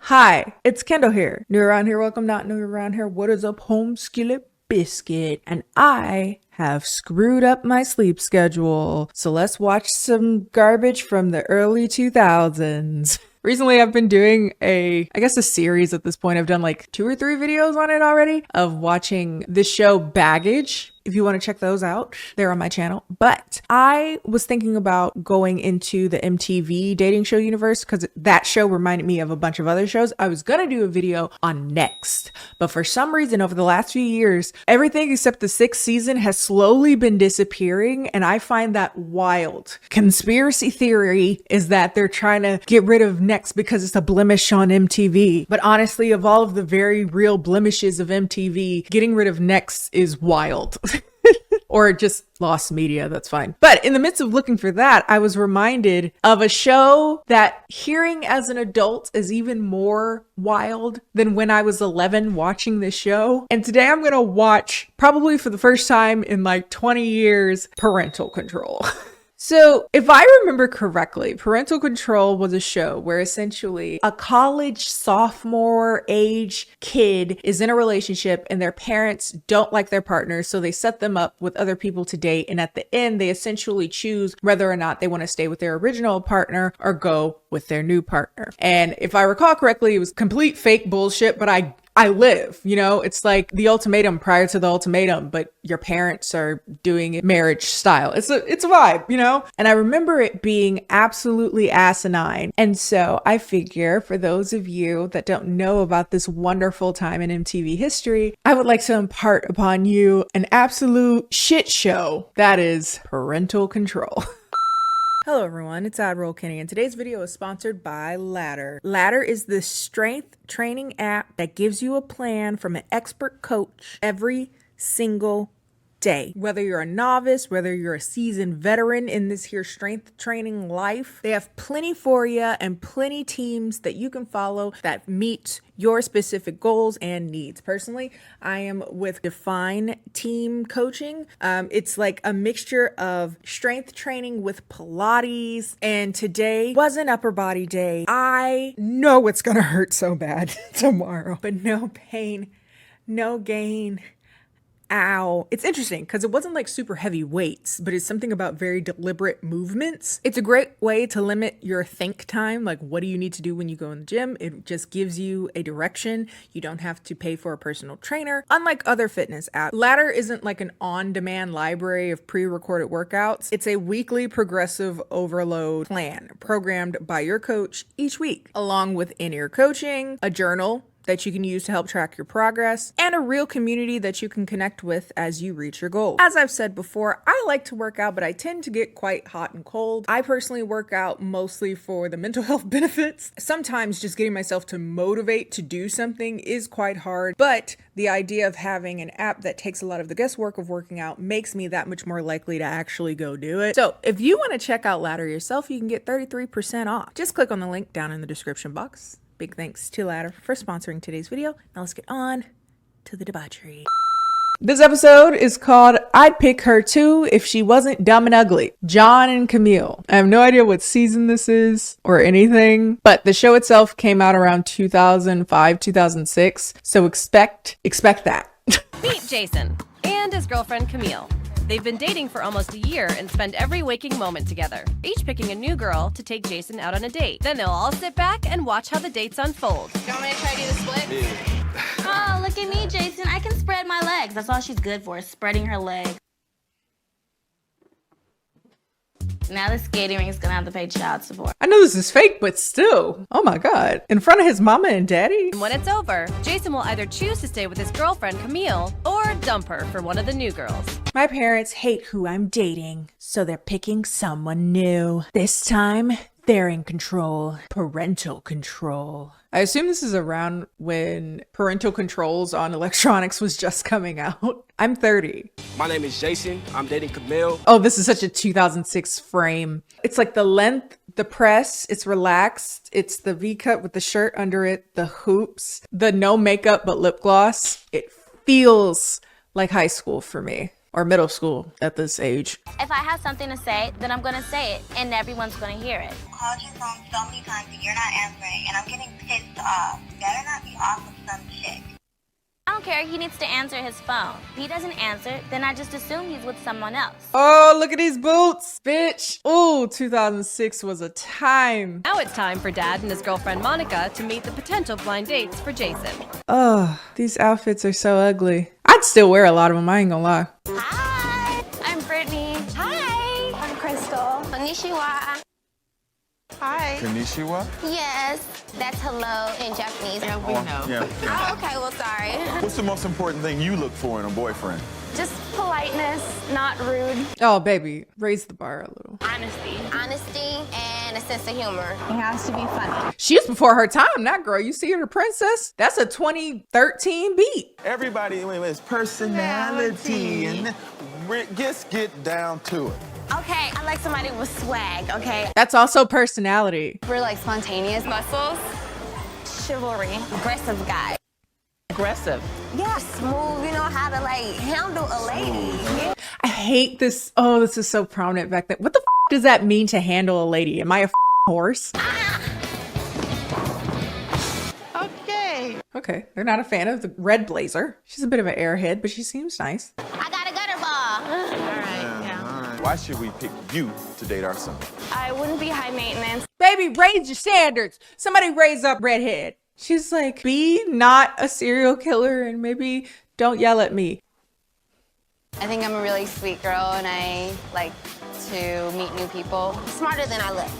Hi, it's Kendall here. New around here, welcome. Not new around here. What is up, home skillet biscuit? And I have screwed up my sleep schedule. So let's watch some garbage from the early 2000s. Recently, I've been doing a series at this point. I've done like 2 or 3 videos on it already of watching this show Baggage. If you want to check those out, they're on my channel. But I was thinking about going into the MTV dating show universe because that show reminded me of a bunch of other shows. I was going to do a video on Next, but for some reason over the last few years, everything except the 6th season has slowly been disappearing, and I find that wild. Conspiracy theory is that they're trying to get rid of Next because it's a blemish on MTV. But honestly, of all of the very real blemishes of MTV, getting rid of Next is wild. Or just lost media, that's fine. But in the midst of looking for that, I was reminded of a show that hearing as an adult is even more wild than when I was 11 watching this show. And today I'm gonna watch, probably for the first time in like 20 years, Parental Control. So if I remember correctly, Parental Control was a show where essentially a college sophomore age kid is in a relationship and their parents don't like their partner, so they set them up with other people to date. And at the end, they essentially choose whether or not they want to stay with their original partner or go with their new partner. And if I recall correctly, it was complete fake bullshit, but I live, it's like the ultimatum prior to the ultimatum, but your parents are doing it marriage style. It's a vibe, And I remember it being absolutely asinine. And so I figure for those of you that don't know about this wonderful time in MTV history, I would like to impart upon you an absolute shit show that is Parental Control. Hello everyone, it's Admiral Kennie, and today's video is sponsored by Ladder. Ladder is the strength training app that gives you a plan from an expert coach every single day. Whether you're a novice, whether you're a seasoned veteran in this here strength training life, they have plenty for you and plenty teams that you can follow that meet your specific goals and needs. Personally, I am with Define Team Coaching. It's like a mixture of strength training with Pilates, and today was an upper body day. I know it's gonna hurt so bad tomorrow, but no pain, no gain. Ow. It's interesting because it wasn't like super heavy weights, but it's something about very deliberate movements. It's a great way to limit your think time. Like, what do you need to do when you go in the gym? It just gives you a direction. You don't have to pay for a personal trainer. Unlike other fitness apps, Ladder isn't like an on-demand library of pre-recorded workouts. It's a weekly progressive overload plan programmed by your coach each week, along with in-ear coaching, a journal that you can use to help track your progress, and a real community that you can connect with as you reach your goals. As I've said before, I like to work out, but I tend to get quite hot and cold. I personally work out mostly for the mental health benefits. Sometimes just getting myself to motivate to do something is quite hard, but the idea of having an app that takes a lot of the guesswork of working out makes me that much more likely to actually go do it. So if you want to check out Ladder yourself, you can get 33% off. Just click on the link down in the description box. Big thanks to Ladder for sponsoring today's video. Now let's get on to the debauchery. This episode is called I'd Pick Her Too If She Wasn't Dumb and Ugly. John and Camille. I have no idea what season this is or anything, but the show itself came out around 2005, 2006. So expect that. Meet Jason and his girlfriend Camille. They've been dating for almost a year and spend every waking moment together, each picking a new girl to take Jason out on a date. Then they'll all sit back and watch how the dates unfold. Do you want me to try to do the split? Yeah. Oh, look at me, Jason. I can spread my legs. That's all she's good for, is spreading her legs. Now the skating ring is gonna have to pay child support. I know this is fake, but still. Oh my God. In front of his mama and daddy? And when it's over, Jason will either choose to stay with his girlfriend Camille or dump her for one of the new girls. My parents hate who I'm dating, so they're picking someone new. This time, they're in control. Parental control. I assume this is around when parental controls on electronics was just coming out. I'm 30. My name is Jason. I'm dating Camille. Oh, this is such a 2006 frame. It's like the length, the press, it's relaxed. It's the V-cut with the shirt under it, the hoops, the no makeup but lip gloss. It feels like high school for me. or middle school at this age. If I have something to say, then I'm gonna say it, and everyone's gonna hear it. Called your phone so many times and you're not answering, and I'm getting pissed off. You better not be off with some chick. I don't care, he needs to answer his phone. If he doesn't answer, then I just assume he's with someone else. Oh, look at these boots, bitch. Ooh, 2006 was a time. Now it's time for Dad and his girlfriend Monica to meet the potential blind dates for Jason. Oh, these outfits are so ugly. I'd still wear a lot of them, I ain't gonna lie. Hi, I'm Brittany. Hi, I'm Crystal. Konnichiwa. Hi. KennieJD? Yes, that's hello in Japanese. Yeah, we know. Yeah. Oh, okay, well, sorry. What's the most important thing you look for in a boyfriend? Just politeness, not rude. Oh, baby, raise the bar a little. Honesty, and a sense of humor. It has to be funny. She's before her time, that girl. You see her, the princess? That's a 2013 beat. Everybody, it's personality. And just get down to it. Okay, I like somebody with swag, okay? That's also personality. We're like spontaneous. Muscles. Chivalry. Aggressive guy. Aggressive. Yeah, smooth, you know how to like handle a lady. Yeah. I hate this. Oh, this is so prominent back then. What the does that mean to handle a lady? Am I a horse? Okay. Okay, they're not a fan of the red blazer. She's a bit of an airhead, but she seems nice. I got a gutter ball. All right. Yeah. Why should we pick you to date our son? I wouldn't be high maintenance. Baby, raise your standards. Somebody raise up redhead. She's like, be not a serial killer and maybe don't yell at me. I think I'm a really sweet girl and I like to meet new people. Smarter than I look.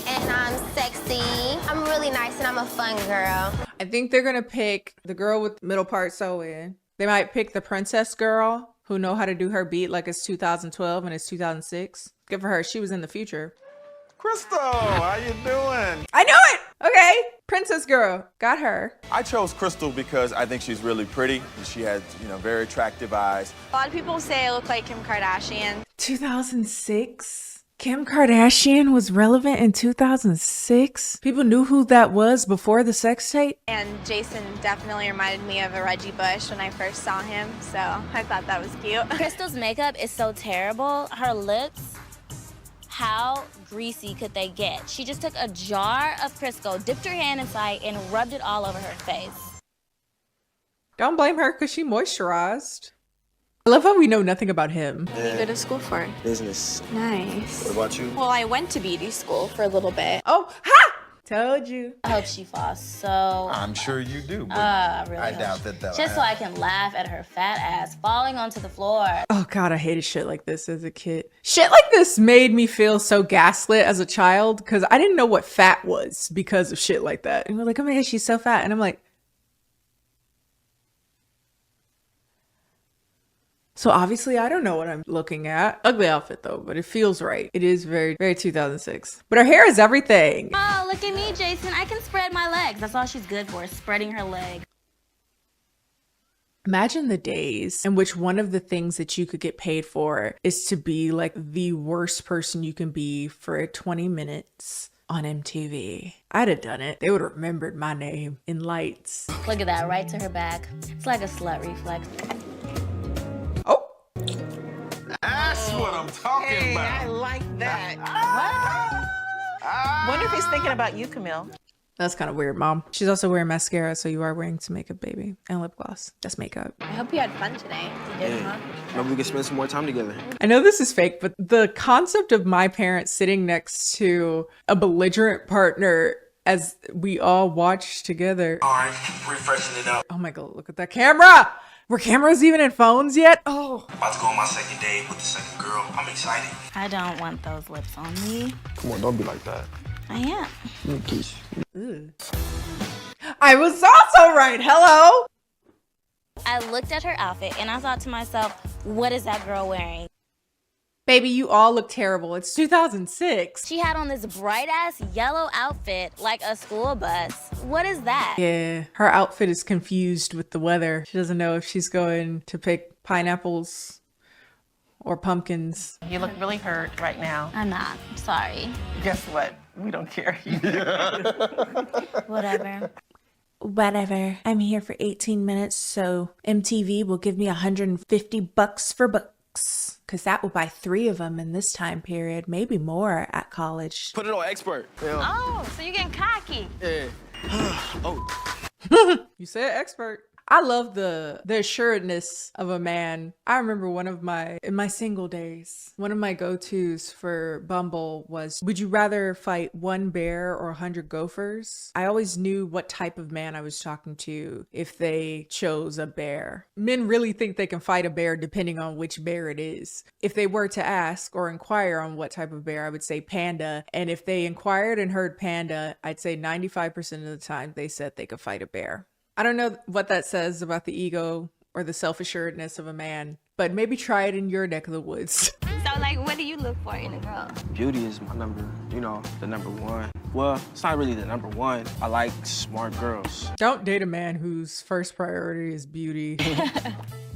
And I'm sexy. I'm really nice and I'm a fun girl. I think they're gonna pick the girl with middle part sew in. They might pick the princess girl who know how to do her beat like it's 2012 and it's 2006. Good for her. She was in the future. Crystal, how you doing? I knew it! Okay. Princess girl. Got her. I chose Crystal because I think she's really pretty. She has, very attractive eyes. A lot of people say I look like Kim Kardashian. 2006? Kim Kardashian was relevant in 2006? People knew who that was before the sex tape? And Jason definitely reminded me of a Reggie Bush when I first saw him, so I thought that was cute. Crystal's makeup is so terrible. Her lips, how greasy could they get? She just took a jar of Crisco, dipped her hand inside, and rubbed it all over her face. Don't blame her because she moisturized. I love how we know nothing about him. What do you go to school for? Business. Nice. What about you? Well, I went to beauty school for a little bit. Oh, ha! Told you. I hope she falls so... I'm sure you do, but I really I hope doubt she- that that'll Just so I can laugh at her fat ass falling onto the floor. Oh God, I hated shit like this as a kid. Shit like this made me feel so gaslit as a child because I didn't know what fat was because of shit like that. And we're like, oh my God, she's so fat. And I'm like, so obviously I don't know what I'm looking at. Ugly outfit though, but it feels right. It is very, very 2006. But her hair is everything. Oh, look at me, Jason. I can spread my legs. That's all she's good for, spreading her legs. Imagine the days in which one of the things that you could get paid for is to be like the worst person you can be for 20 minutes on MTV. I'd have done it. They would have remembered my name in lights. Look at that, right to her back. It's like a slut reflex. Oh, That's what I'm talking Hey, I about. like that. Wonder if he's thinking about you, Camille. that's kind of weird, Mom. She's also wearing mascara, so you are wearing some makeup, baby. And lip gloss. That's makeup. I hope you had fun today. You did, huh? Maybe we can spend some more time together. I know this is fake, but the concept of my parents sitting next to a belligerent partner as we all watch together. All right, refreshing it up. Oh my God, look at that camera. Were cameras even in phones yet? Oh. About to go on my second date with the second girl. I'm excited. I don't want those lips on me. Come on, don't be like that. I am. Kiss. I was also right. Hello. I looked at her outfit and I thought to myself, what is that girl wearing? Baby, you all look terrible. It's 2006. She had on this bright ass yellow outfit like a school bus. What is that? Yeah, her outfit is confused with the weather. She doesn't know if she's going to pick pineapples or pumpkins. You look really hurt right now. I'm not. Sorry. Guess what? We don't care. Whatever. whatever. I'm here for 18 minutes, so MTV will give me $150 for books. Because that will buy 3 of them in this time period, maybe more at college. Put it on expert. Yeah. Oh, so you're getting cocky. Yeah. Oh. You said expert. I love the assuredness of a man. I remember in my single days, one of my go-tos for Bumble was, would you rather fight 1 bear or 100 gophers? I always knew what type of man I was talking to if they chose a bear. Men really think they can fight a bear depending on which bear it is. If they were to ask or inquire on what type of bear, I would say panda. And if they inquired and heard panda, I'd say 95% of the time they said they could fight a bear. I don't know what that says about the ego or the self-assuredness of a man, but maybe try it in your neck of the woods. So, like, what do you look for in a girl? Beauty is my number, the number 1. Well, it's not really the number 1. I like smart girls. Don't date a man whose first priority is beauty.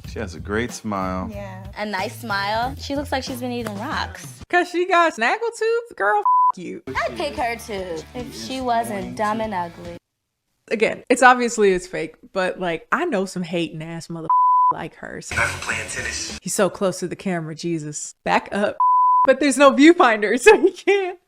She has a great smile. Yeah. A nice smile. She looks like she's been eating rocks. Cause she got snaggletooth? Girl, you. I'd pick her too if she wasn't dumb and ugly. Again, it's fake, but like, I know some hating ass mother like hers. Not for playing tennis. He's so close to the camera, Jesus. Back up. But there's no viewfinder, so you can't.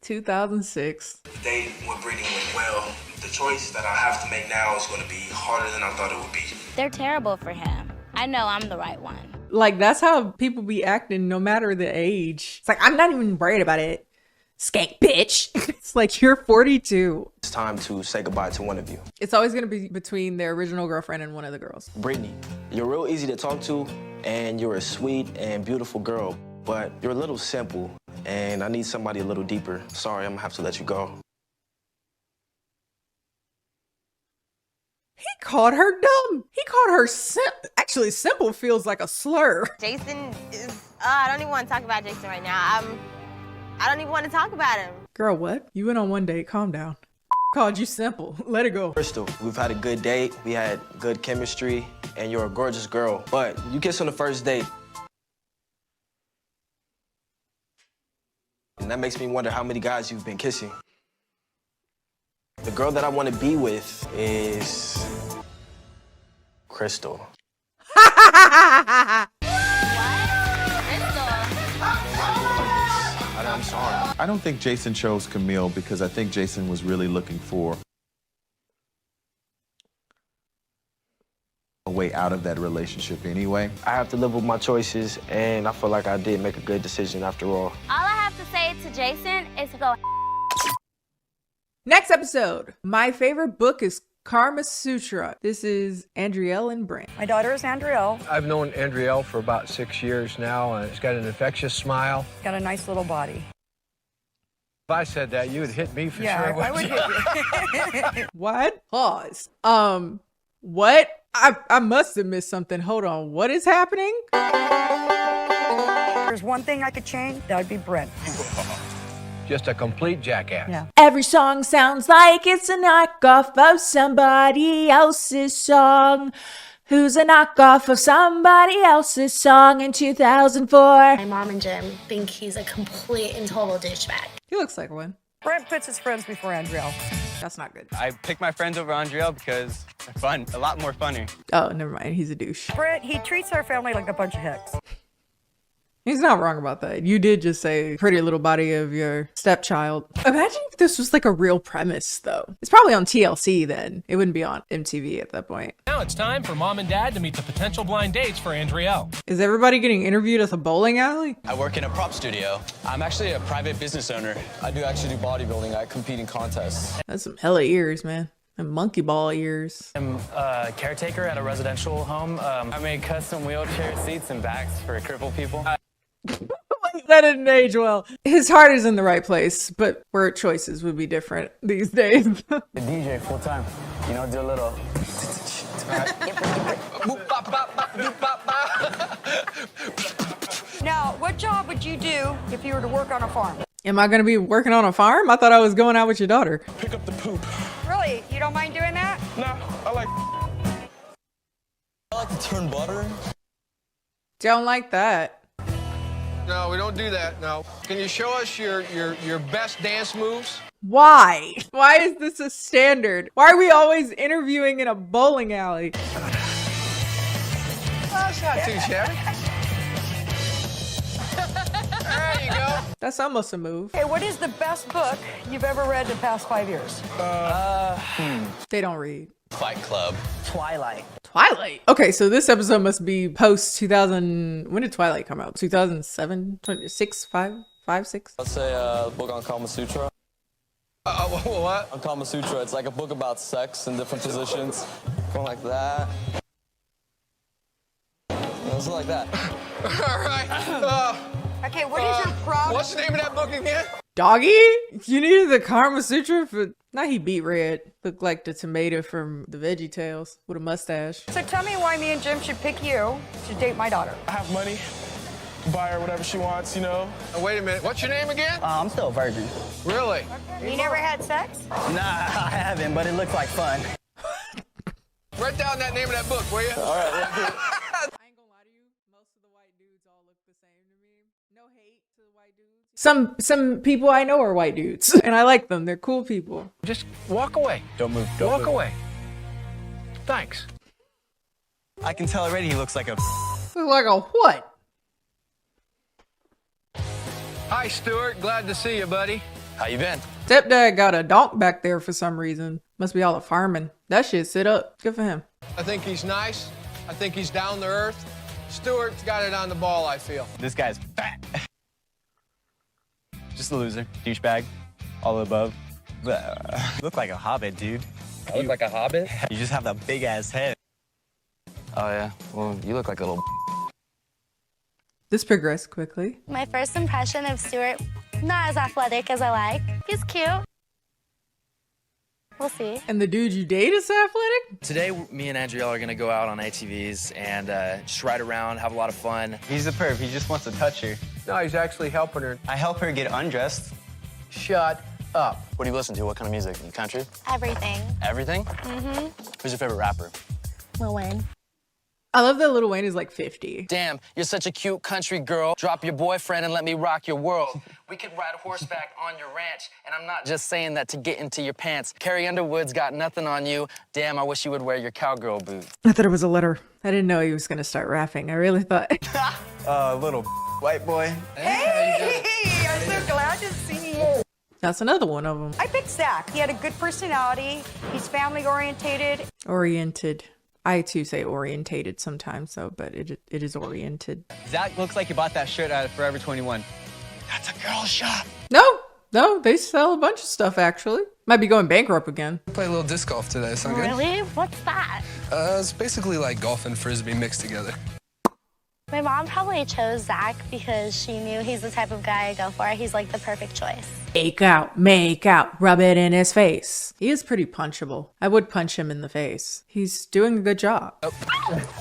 2006. The day with Brittany went well. The choice that I have to make now is going to be harder than I thought it would be. They're terrible for him. I know I'm the right one. Like, that's how people be acting no matter the age. It's like, I'm not even worried about it. Skank bitch. It's like, you're 42. It's time to say goodbye to one of you. It's always going to be between their original girlfriend and one of the girls. Brittany, you're real easy to talk to, and you're a sweet and beautiful girl, but you're a little simple, and I need somebody a little deeper. Sorry, I'm gonna have to let you go. He called her dumb. He called her actually, simple feels like a slur. Jason is, I don't even want to talk about Jason right now. I don't even want to talk about him. Girl, what? You went on one date. Calm down. Called you simple. Let it go. Crystal, we've had a good date. We had good chemistry, and you're a gorgeous girl. But you kissed on the first date. And that makes me wonder how many guys you've been kissing. The girl that I want to be with is Crystal. I'm sorry. I don't think Jason chose Camille because I think Jason was really looking for a way out of that relationship anyway. I have to live with my choices, and I feel like I did make a good decision after all. All I have to say to Jason is to go. Next episode. My favorite book is Karma Sutra. This is Andreale and Brent. My daughter is Andreale. I've known Andreale for about 6 years now, and she's got an infectious smile. Got a nice little body. If I said that, you would hit me for sure. I would hit you. What? Pause. What? I must have missed something. Hold on. What is happening? There's one thing I could change, that would be Brent. Just a complete jackass. Yeah. Every song sounds like it's a knockoff of somebody else's song. Who's a knockoff of somebody else's song in 2004? My mom and Jim think he's a complete and total douchebag. He looks like one. Brent puts his friends before Andreale. That's not good. I pick my friends over Andreale because they're fun, a lot more funny. Oh, never mind. He's a douche. Brent, he treats our family like a bunch of hicks. He's not wrong about that. You did just say pretty little body of your stepchild. Imagine if this was like a real premise, though. It's probably on TLC then. It wouldn't be on MTV at that point. Now it's time for mom and dad to meet the potential blind dates for Andreale. Is everybody getting interviewed at the bowling alley? I work in a prop studio. I'm actually a private business owner. I do actually do bodybuilding. I compete in contests. That's some hella ears, man. And monkey ball ears. I'm a caretaker at a residential home. I make custom wheelchair seats and backs for crippled people. That didn't age well. His heart is in the right place, but word choices would be different these days. The DJ full time, you know, do a little. Now, what job would you do if you were to work on a farm? Am I going to be working on a farm? I thought I was going out with your daughter. Pick up the poop. Really? You don't mind doing that? No, I like to turn butter. Don't like that. No, we don't do that, no. Can you show us your best dance moves? Why? Why is this a standard? Why are we always interviewing in a bowling alley? That's not too shabby. There you go. That's almost a move. Hey, what is the best book you've ever read in the past 5 years? They don't read. Fight Club. Twilight. Twilight. Okay, so this episode must be post 2000. When did Twilight come out? 2007, 6, 5, 6. Let's say a book on Kama Sutra. What? On Kama Sutra, it's like a book about sex in different positions. Going like that. Something like that. All right. Okay, what is your problem? What's the name of that book again? Doggy? You needed the Karma Sutra for... Now he beat red. Looked like the tomato from the Veggie Tales with a mustache. So tell me why me and Jim should pick you to date my daughter. I have money. Buy her whatever she wants, you know. Wait a minute. What's your name again? I'm still a virgin. Really? You never had sex? Nah, I haven't, but it looks like fun. Write down that name of that book, will you? All right, let's do it. I ain't gonna lie to you. Most of the white dudes all look the same to me. No hate to the white dudes. Some people I know are white dudes, and I like them. They're cool people. Just walk away. Don't move. Walk away. Thanks. I can tell already he looks like a... Look like a what? Hi, Stuart. Glad to see you, buddy. How you been? Stepdad got a donk back there for some reason. Must be all the farming. That shit sit up. Good for him. I think he's nice. I think he's down to earth. Stuart's got it on the ball, I feel. This guy's fat. Just a loser. Douchebag. All the above. You look like a hobbit, dude. I look like a hobbit? You just have that big-ass head. Oh, yeah. Well, you look like a little... This progressed quickly. My first impression of Stuart, not as athletic as I like. He's cute. We'll see. And the dude you date is athletic? Today, me and Andreale are gonna go out on ATVs and just ride around, have a lot of fun. He's a perv. He just wants to touch her. No, he's actually helping her. I help her get undressed. Shut up. What do you listen to? What kind of music? Country? Everything. Everything? Mm-hmm. Who's your favorite rapper? Lil Wayne. I love that Lil Wayne is like 50. Damn, you're such a cute country girl. Drop your boyfriend and let me rock your world. We could ride horseback on your ranch, and I'm not just saying that to get into your pants. Carrie Underwood's got nothing on you. Damn, I wish you would wear your cowgirl boots. I thought it was a letter. I didn't know he was gonna start rapping. I really thought. Little white boy. Hey, I'm so glad to see you. That's another one of them. I picked Zach. He had a good personality. He's family orientated. Oriented. I too say orientated sometimes, though, but it is oriented. Zach looks like he bought that shirt out of Forever 21. That's a girl shop. No, they sell a bunch of stuff, actually. Might be going bankrupt again. Play a little disc golf today. Sound good? Really? What's that? It's basically like golf and frisbee mixed together. My mom probably chose Zach because she knew he's the type of guy I go for. He's like the perfect choice. Make out, rub it in his face. He is pretty punchable. I would punch him in the face. He's doing a good job.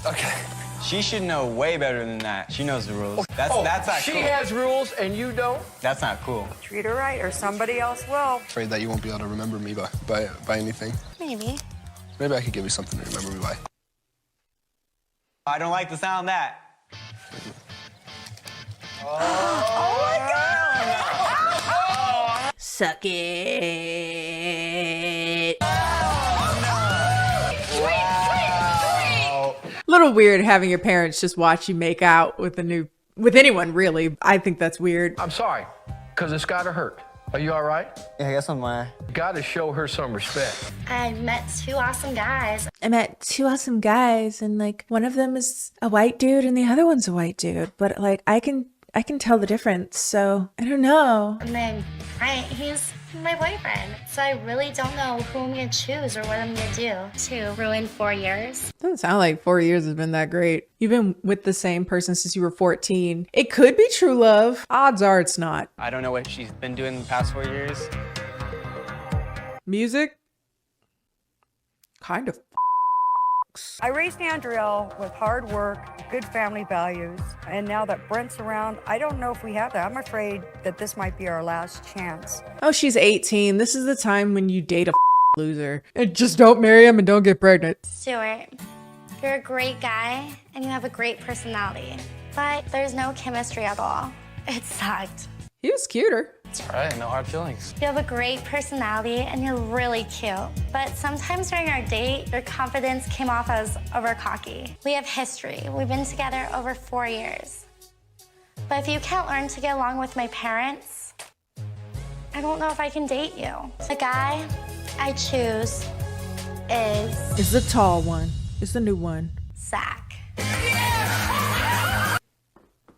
Okay. She should know way better than that. She knows the rules. That's not She cool. has rules and you don't? That's not cool. Treat her right or somebody else will. Afraid that you won't be able to remember me by anything. Maybe. Maybe I could give you something to remember me by. I don't like the sound of that. Oh my God! Suck it. Little weird having your parents just watch you make out with anyone, really. I think that's weird. I'm sorry, because it's gotta hurt. Are you all right? Yeah, I guess I'm Gotta show her some respect. I met two awesome guys. I met two awesome guys, and like one of them is a white dude and the other one's a white dude, but like I can tell the difference, so I don't know. And then Brent, he's my boyfriend. So I really don't know who I'm gonna choose or what I'm gonna do to ruin 4 years. Doesn't sound like 4 years has been that great. You've been with the same person since you were 14. It could be true love. Odds are it's not. I don't know what she's been doing the past 4 years. Music? Kind of. I raised Andreale with hard work, good family values, and now that Brent's around, I don't know if we have that. I'm afraid that this might be our last chance. Oh, she's 18. This is the time when you date a loser. And just don't marry him and don't get pregnant. Stuart, you're a great guy and you have a great personality, but there's no chemistry at all. It sucked. He was cuter. It's all right, no hard feelings. You have a great personality and you're really cute. But sometimes during our date, your confidence came off as over cocky. We have history. We've been together over 4 years. But if you can't learn to get along with my parents, I don't know if I can date you. The guy I choose is... It's the tall one. It's the new one. Zach.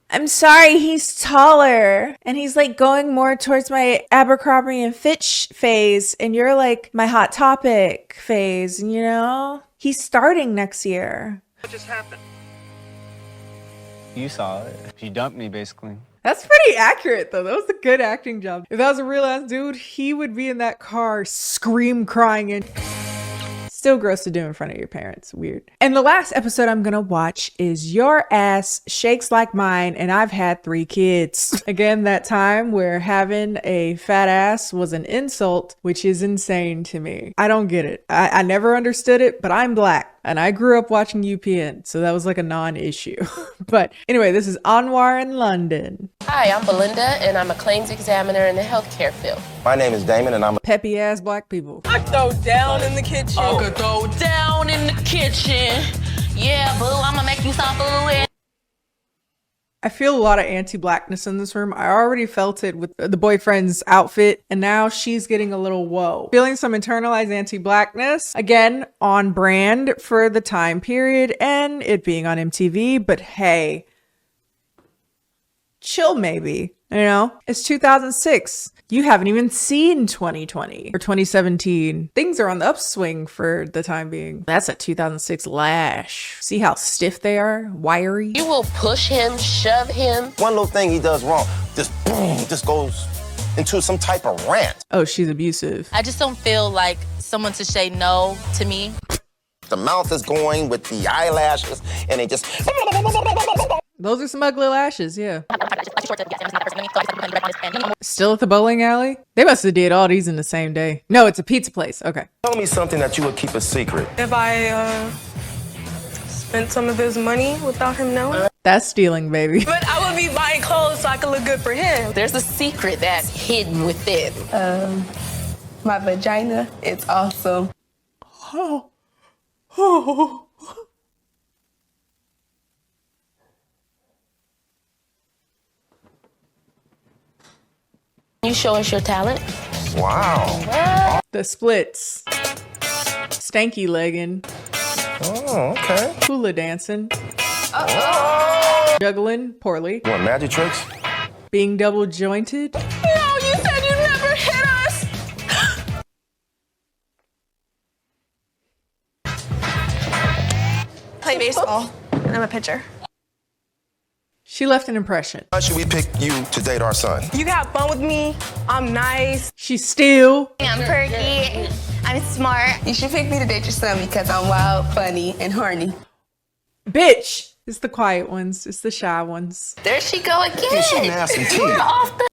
I'm sorry, he's taller. And he's like going more towards my Abercrombie and Fitch phase. And you're like my Hot Topic phase, you know? He's starting next year. What just happened? You saw it. She dumped me, basically. That's pretty accurate, though. That was a good acting job. If that was a real ass dude, he would be in that car scream crying and... Still gross to do in front of your parents. Weird. And the last episode I'm gonna watch is Your Ass Shakes Like Mine and I've Had 3 Kids. Again, that time where having a fat ass was an insult, which is insane to me. I don't get it. I never understood it, but I'm black. And I grew up watching UPN, so that was like a non-issue. But anyway, this is Anwar in London. Hi, I'm Belinda, and I'm a claims examiner in the healthcare field. My name is Damon, and I'm a peppy ass black people. I throw down in the kitchen. I could throw down in the kitchen. Yeah, boo, I'm gonna make you some food. I feel a lot of anti-blackness in this room. I already felt it with the boyfriend's outfit, and now she's getting a little whoa. Feeling some internalized anti-blackness, again, on brand for the time period and it being on MTV, but hey, chill maybe, you know? It's 2006. You haven't even seen 2020 or 2017. Things are on the upswing for the time being. That's a 2006 lash. See how stiff they are? Wiry. You will push him, shove him. One little thing he does wrong, just boom, just goes into some type of rant. Oh, she's abusive. I just don't feel like someone to say no to me. The mouth is going with the eyelashes, and they just... Those are some ugly lashes, yeah. Still at the bowling alley? They must have did all these in the same day. No, it's a pizza place. Okay. Tell me something that you would keep a secret. If I spent some of his money without him knowing. That's stealing, baby. But I would be buying clothes so I could look good for him. There's a secret that's hidden within. My vagina, it's awesome. Oh. Oh. You show us your talent. Wow. The splits. Stanky legging. Oh, okay. Hula dancing. Oh. Juggling poorly. You want magic tricks? Being double jointed. No, you said you'd never hit us. Play baseball, and I'm a pitcher. She left an impression. Why should we pick you to date our son? You have fun with me. I'm nice. She's still. I'm perky. I'm smart. You should pick me to date your son because I'm wild, funny, and horny. Bitch. It's the quiet ones. It's the shy ones. There she go again. Yeah, she nasty too.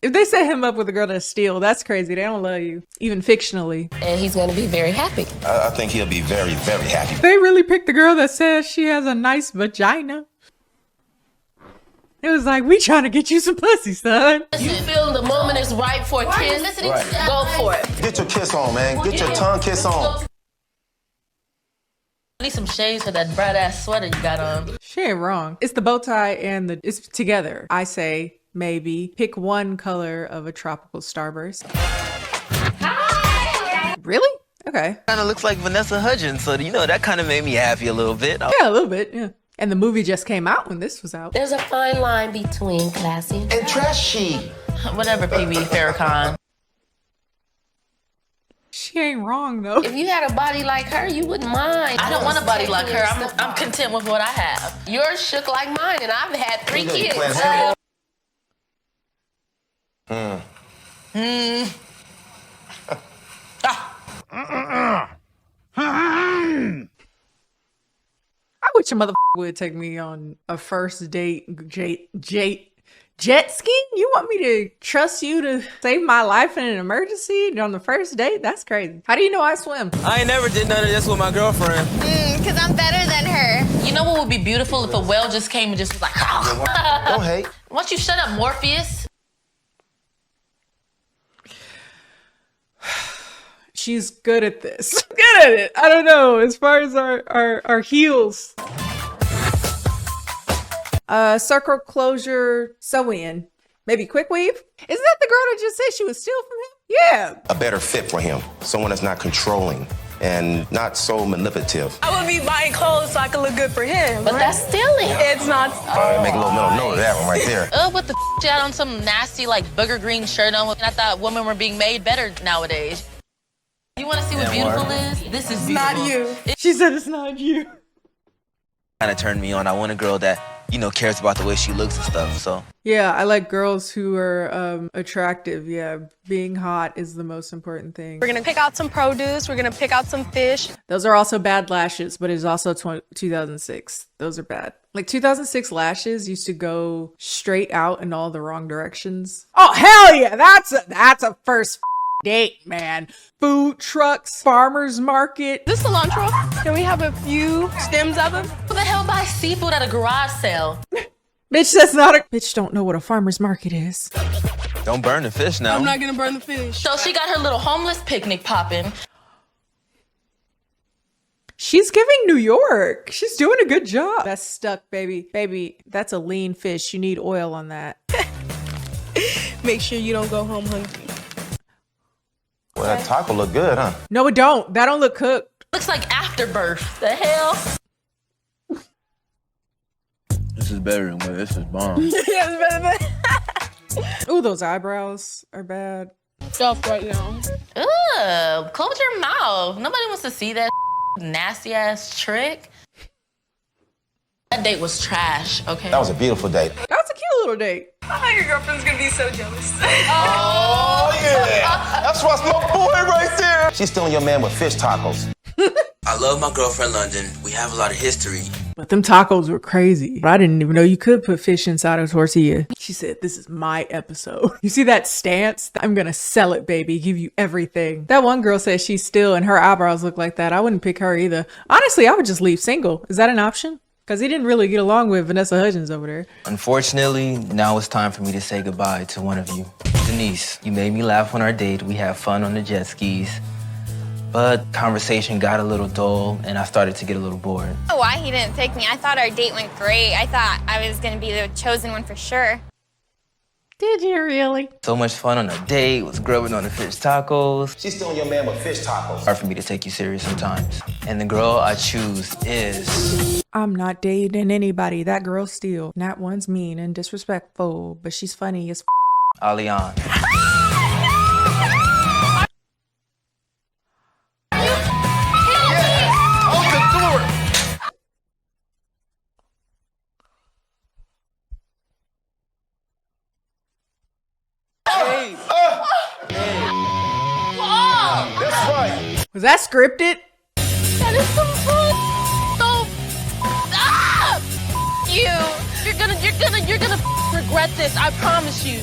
If they set him up with a girl that's steal, that's crazy. They don't love you, even fictionally. And he's gonna be very happy. I think he'll be very, very happy. They really picked the girl that says she has a nice vagina. It was like, we trying to get you some pussy, son. You feel the moment is right for a kiss? Right. Go for it. Get your kiss on, man. Get your tongue kiss on. I need some shades for that bright ass sweater you got on. She ain't wrong. It's the bow tie and it's together. I say maybe pick one color of a tropical starburst. Hi. Really? Okay. Kind of looks like Vanessa Hudgens, so you know that kind of made me happy a little bit. Yeah, a little bit. Yeah. And the movie just came out when this was out. There's a fine line between classy and trashy. Whatever, PB Farrakhan. She ain't wrong though. If you had a body like her, you wouldn't mind. I don't want a body like her. I'm content with what I have. Yours shook like mine, and I've had 3 kids. I wish a motherfucker would take me on a first date jet ski? You want me to trust you to save my life in an emergency on the first date? That's crazy. How do you know I swim? I ain't never did none of this with my girlfriend. Because I'm better than her. You know what would be beautiful if a whale just came and just was like, Don't hate. Why don't you shut up, Morpheus? She's good at this. Good at it. I don't know. As far as our heels. Circle closure sew-in. Maybe quick weave? Isn't that the girl that just said she was steal from him? Yeah. A better fit for him. Someone that's not controlling and not so manipulative. I would be buying clothes so I could look good for him. But that's stealing. It's not. Make a little mental note of that one right there. What the f*** you had on some nasty, like, booger green shirt on, and I thought women were being made better nowadays. You want to see what beautiful is? This is beautiful. Not you. She said it's not you. Kind of turned me on. I want a girl that, you know, cares about the way she looks and stuff, so. Yeah, I like girls who are attractive. Yeah, being hot is the most important thing. We're gonna pick out some produce. We're gonna pick out some fish. Those are also bad lashes, but it's also 2006. Those are bad. Like 2006 lashes used to go straight out in all the wrong directions. Oh, hell yeah. That's a first date, man. Food trucks, farmers market. This cilantro, can we have a few stems of them? Who the hell buys seafood at a garage sale? Bitch, that's not a... Bitch don't know what a farmer's market is. Don't burn the fish now. I'm not gonna burn the fish. So she got her little homeless picnic popping. She's giving New York. She's doing a good job. That's stuck, baby. Baby, that's a lean fish. You need oil on that. Make sure you don't go home hungry. Well, that taco look good, huh? No, it don't. That don't look cooked. Looks like afterbirth. The hell? This is better than what this is bomb. Yeah, it's better. Ooh, those eyebrows are bad. Stuff right now. Ugh, close your mouth. Nobody wants to see that nasty ass trick. That date was trash, okay? That was a beautiful date. That was a cute little date. I know your girlfriend's gonna be so jealous. Oh, yeah. That's what's my boy right there. She's stealing your man with fish tacos. I love my girlfriend London. We have a lot of history. But them tacos were crazy. But I didn't even know you could put fish inside a tortilla. She said, this is my episode. You see that stance? I'm gonna sell it, baby. Give you everything. That one girl says she's still and her eyebrows look like that. I wouldn't pick her either. Honestly, I would just leave single. Is that an option? Because he didn't really get along with Vanessa Hudgens over there. Unfortunately, now it's time for me to say goodbye to one of you. Denise, you made me laugh on our date. We had fun on the jet skis. But conversation got a little dull, and I started to get a little bored. Oh, why he didn't pick me? I thought our date went great. I thought I was gonna be the chosen one for sure. Did you really? So much fun on a date, was grubbing on the fish tacos. She's stealing your man with fish tacos. Hard for me to take you serious sometimes. And the girl I choose is... I'm not dating anybody. That girl's still. Not one's mean and disrespectful, but she's funny as Alian. Was that scripted? That is some fun. You're gonna regret this. I promise you.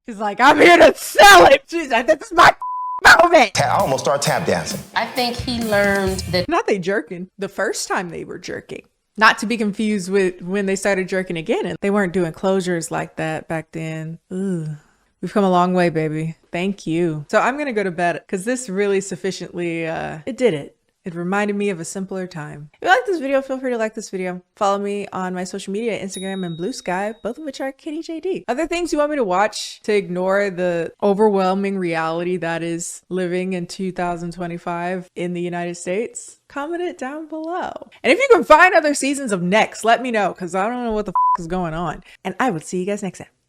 She's like, I'm here to sell it. She's like, this is my moment. I almost start tap dancing. I think he learned that. Not they jerking. The first time they were jerking. Not to be confused with when they started jerking again. And they weren't doing closures like that back then. Ooh. We've come a long way, baby. Thank you. So I'm gonna go to bed because this really sufficiently, it did it. It reminded me of a simpler time. If you like this video, feel free to like this video. Follow me on my social media, Instagram and Bluesky, both of which are KennieJD. Other things you want me to watch to ignore the overwhelming reality that is living in 2025 in the United States? Comment it down below. And if you can find other seasons of Next, let me know because I don't know what the f is going on. And I will see you guys next time.